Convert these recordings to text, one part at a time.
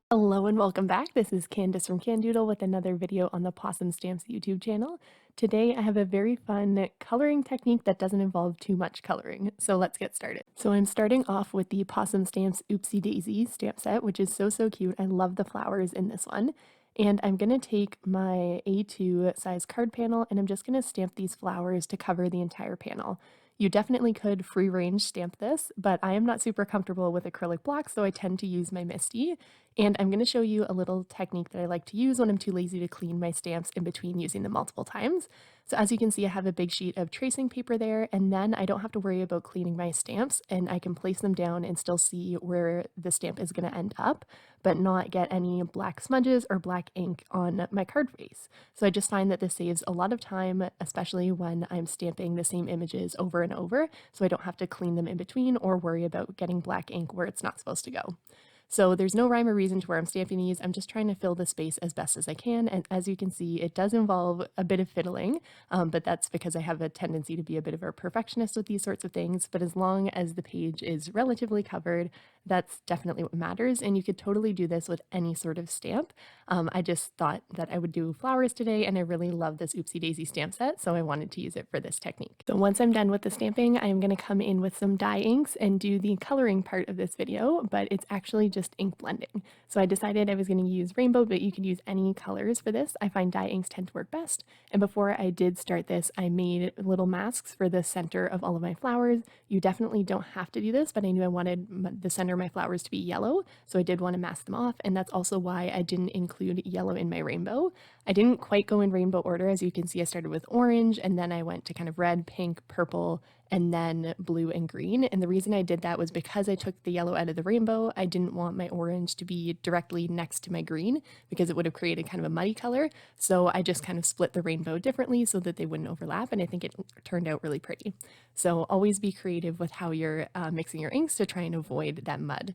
Hello and welcome back. This is Candace from Candoodle with another video on the Possum Stamps YouTube channel. Today I have a very fun coloring technique that doesn't involve too much coloring, so let's get started. So I'm starting off with the Possum Stamps Oopsie Daisy stamp set, which is so cute. I love the flowers in this one. And I'm going to take my A2 size card panel and I'm just going to stamp these flowers to cover the entire panel. You definitely could free range stamp this, but I am not super comfortable with acrylic blocks, so I tend to use my Misty. And I'm going to show you a little technique that I like to use when I'm too lazy to clean my stamps in between using them multiple times. So as you can see, I have a big sheet of tracing paper there, and then I don't have to worry about cleaning my stamps, and I can place them down and still see where the stamp is going to end up, but not get any black smudges or black ink on my card face. So I just find that this saves a lot of time, especially when I'm stamping the same images over and over, so I don't have to clean them in between or worry about getting black ink where it's not supposed to go. So there's no rhyme or reason to where I'm stamping these. I'm just trying to fill the space as best as I can. And as you can see, it does involve a bit of fiddling, but that's because I have a tendency to be a bit of a perfectionist with these sorts of things. But as long as the page is relatively covered, that's definitely what matters. And you could totally do this with any sort of stamp. I just thought that I would do flowers today, and I really love this Oopsie Daisy stamp set, so I wanted to use it for this technique. So once I'm done with the stamping, I'm going to come in with some dye inks and do the coloring part of this video, but it's actually just ink blending. So I decided I was going to use rainbow, but you could use any colors for this. I find dye inks tend to work best. And before I did start this, I made little masks for the center of all of my flowers. You definitely don't have to do this, but I knew I wanted the center of my flowers to be yellow, so I did want to mask them off, and that's also why I didn't include yellow in my rainbow. I didn't quite go in rainbow order. As you can see, I started with orange, and then I went to kind of red, pink, purple, and then blue and green. And the reason I did that was because I took the yellow out of the rainbow. I didn't want my orange to be directly next to my green because it would have created kind of a muddy color. So I just kind of split the rainbow differently so that they wouldn't overlap, and I think it turned out really pretty. So always be creative with how you're mixing your inks to try and avoid that mud.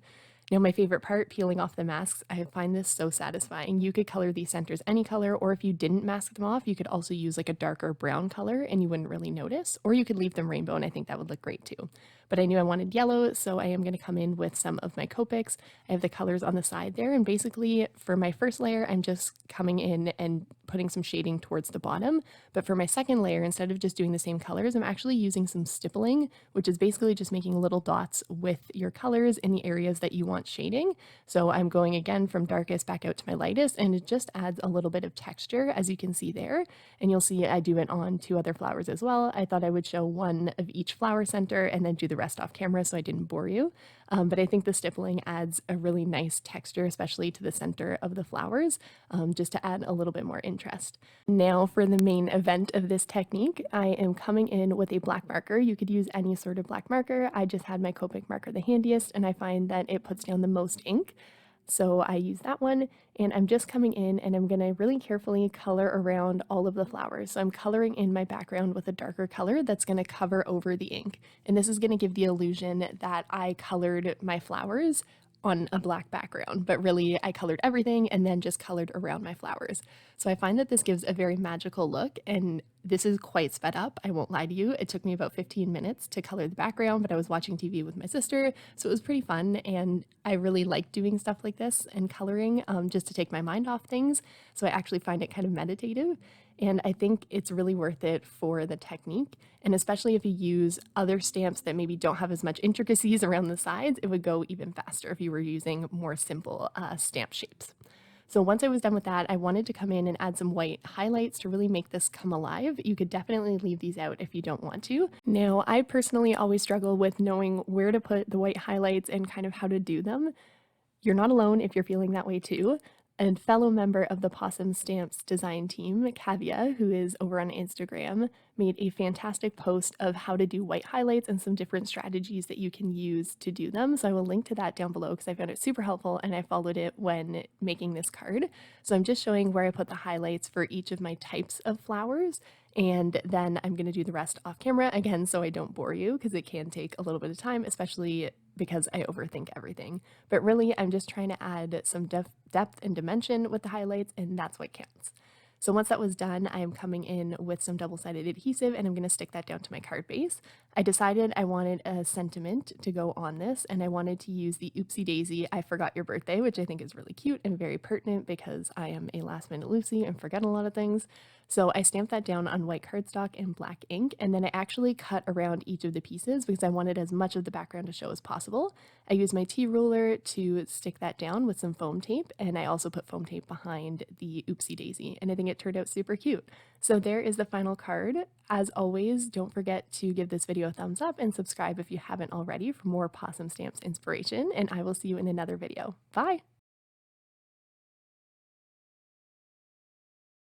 Now, my favorite part, peeling off the masks, I find this so satisfying. You could color these centers any color, or if you didn't mask them off, you could also use like a darker brown color and you wouldn't really notice, or you could leave them rainbow and I think that would look great too. But I knew I wanted yellow, so I am going to come in with some of my Copics. I have the colors on the side there, and basically for my first layer, I'm just coming in and putting some shading towards the bottom. But for my second layer, instead of just doing the same colors, I'm actually using some stippling, which is basically just making little dots with your colors in the areas that you want shading. So I'm going again from darkest back out to my lightest, and it just adds a little bit of texture, as you can see there. And you'll see I do it on 2 other flowers as well. I thought I would show one of each flower center and then do the rest off camera so I didn't bore you. But I think the stippling adds a really nice texture, especially to the center of the flowers, just to add a little bit more interest. Now for the main event of this technique, I am coming in with a black marker. You could use any sort of black marker. I just had my Copic marker the handiest, and I find that it puts down the most ink. So I use that one, and I'm just coming in and I'm going to really carefully color around all of the flowers. So I'm coloring in my background with a darker color that's going to cover over the ink. And this is going to give the illusion that I colored my flowers on a black background, but really I colored everything and then just colored around my flowers. So I find that this gives a very magical look, and this is quite sped up. I won't lie to you. It took me about 15 minutes to color the background, but I was watching TV with my sister, so it was pretty fun, and I really like doing stuff like this and coloring just to take my mind off things. So I actually find it kind of meditative, and I think it's really worth it for the technique. And especially if you use other stamps that maybe don't have as much intricacies around the sides, it would go even faster if you were using more simple stamp shapes. So once I was done with that, I wanted to come in and add some white highlights to really make this come alive. You could definitely leave these out if you don't want to. Now, I personally always struggle with knowing where to put the white highlights and kind of how to do them. You're not alone if you're feeling that way too. A fellow member of the Possum Stamps design team, Kavia, who is over on Instagram, made a fantastic post of how to do white highlights and some different strategies that you can use to do them. So I will link to that down below because I found it super helpful and I followed it when making this card. So I'm just showing where I put the highlights for each of my types of flowers. And then I'm going to do the rest off camera again so I don't bore you, because it can take a little bit of time, especially because I overthink everything. But really, I'm just trying to add some depth and dimension with the highlights, and that's what counts. So once that was done, I am coming in with some double-sided adhesive and I'm going to stick that down to my card base. I decided I wanted a sentiment to go on this and I wanted to use the Oopsie Daisy I Forgot Your Birthday, which I think is really cute and very pertinent because I am a last minute Lucy and forget a lot of things. So I stamped that down on white cardstock and black ink, and then I actually cut around each of the pieces because I wanted as much of the background to show as possible. I used my T ruler to stick that down with some foam tape, and I also put foam tape behind the Oopsie Daisy, and I think it turned out super cute. So there is the final card. As always, don't forget to give this video a thumbs up and subscribe if you haven't already for more possum stamps inspiration, and I will see you in another video. Bye!